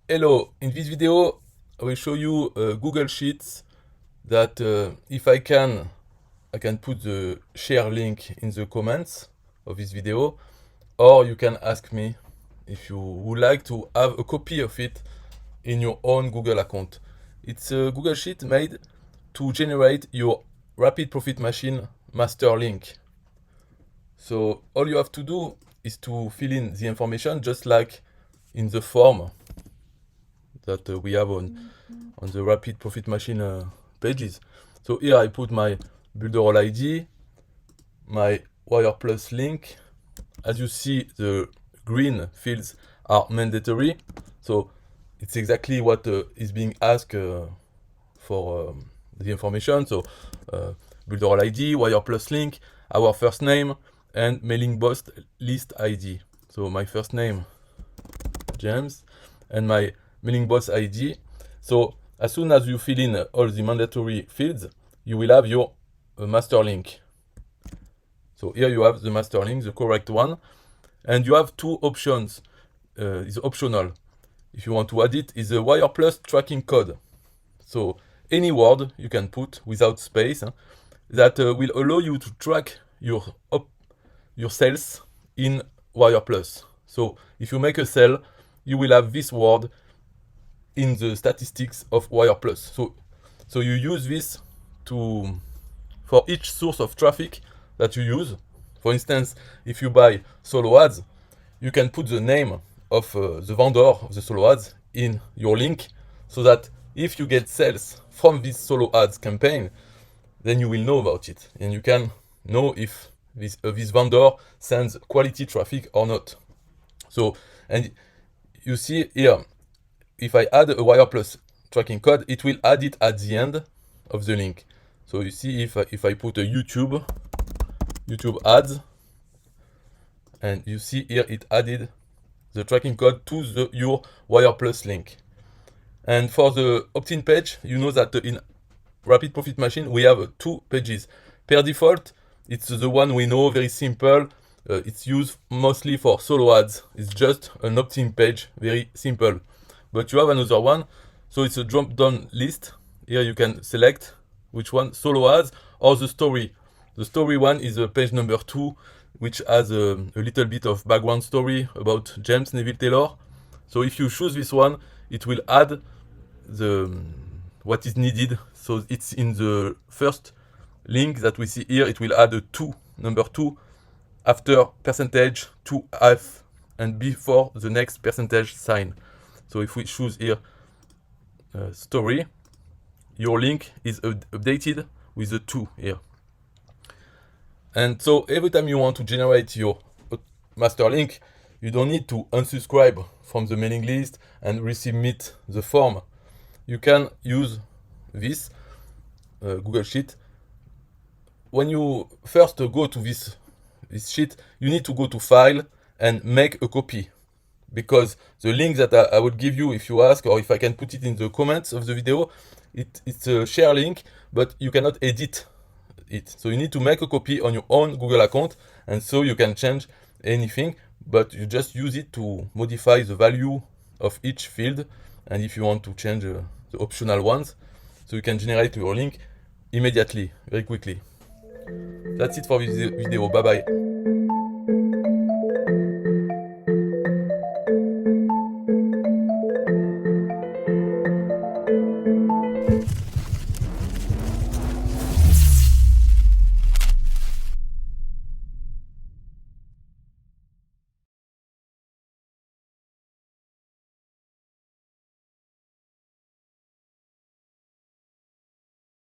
Hello, in this video I will show you Google Sheets that if I can put the share link in the comments of this video, or you can ask me if you would like to have a copy of it in your own Google account. It's a Google Sheet made to generate your rapid profit machine master link. So all you have to do is to fill in the information just like in the form that we have on the rapid profit machine pages. So here I put my builder ID, my wire plus link. As you see, the green fields are mandatory, so it's exactly what is being asked for the information. So builder ID, wire plus link, our first name, and mailing box list ID. So my first name, James, and my mailing box ID. So as soon as you fill in all the mandatory fields, you will have your master link. So here you have the master link, the correct one, and you have two options. It's optional. If you want to add it, is a wire plus tracking code. So any word you can put without space that will allow you to track your sales in wire plus. So if you make a sale, you will have this word in the statistics of wire plus. So you use this for each source of traffic that you use. For instance, if you buy solo ads, you can put the name of the vendor of the solo ads in your link, so that if you get sales from this solo ads campaign, then you will know about it and you can know if this vendor sends quality traffic or not. So, and you see here, if I add a wire plus tracking code, it will add it at the end of the link. So you see, if I put a YouTube ads, and you see here it added the tracking code to your wire plus link. And for the opt-in page, you know that in Rapid Profit Machine we have two pages. Per default, it's the one we know, very simple. It's used mostly for solo ads. It's just an opt-in page, very simple. But you have another one, so it's a drop-down list. Here you can select which one, solo ads or the story. The story one is page number 2, which has a little bit of background story about James Neville Taylor. So if you choose this one, it will add what is needed. So it's in the first link that we see here. It will add a 2, number 2, after percentage 2F and before the next percentage sign. So if we choose here story, your link is updated with the 2 here. And so every time you want to generate your master link, you don't need to unsubscribe from the mailing list and resubmit the form. You can use this Google Sheet. When you first go to this sheet, you need to go to File and make a copy, because the link that I would give you if you ask, or if I can put it in the comments of the video, it's a share link, but you cannot edit it. So you need to make a copy on your own Google account, and so you can change anything, but you just use it to modify the value of each field, and if you want to change the optional ones, so you can generate your link immediately, very quickly. That's it for this video. Bye bye.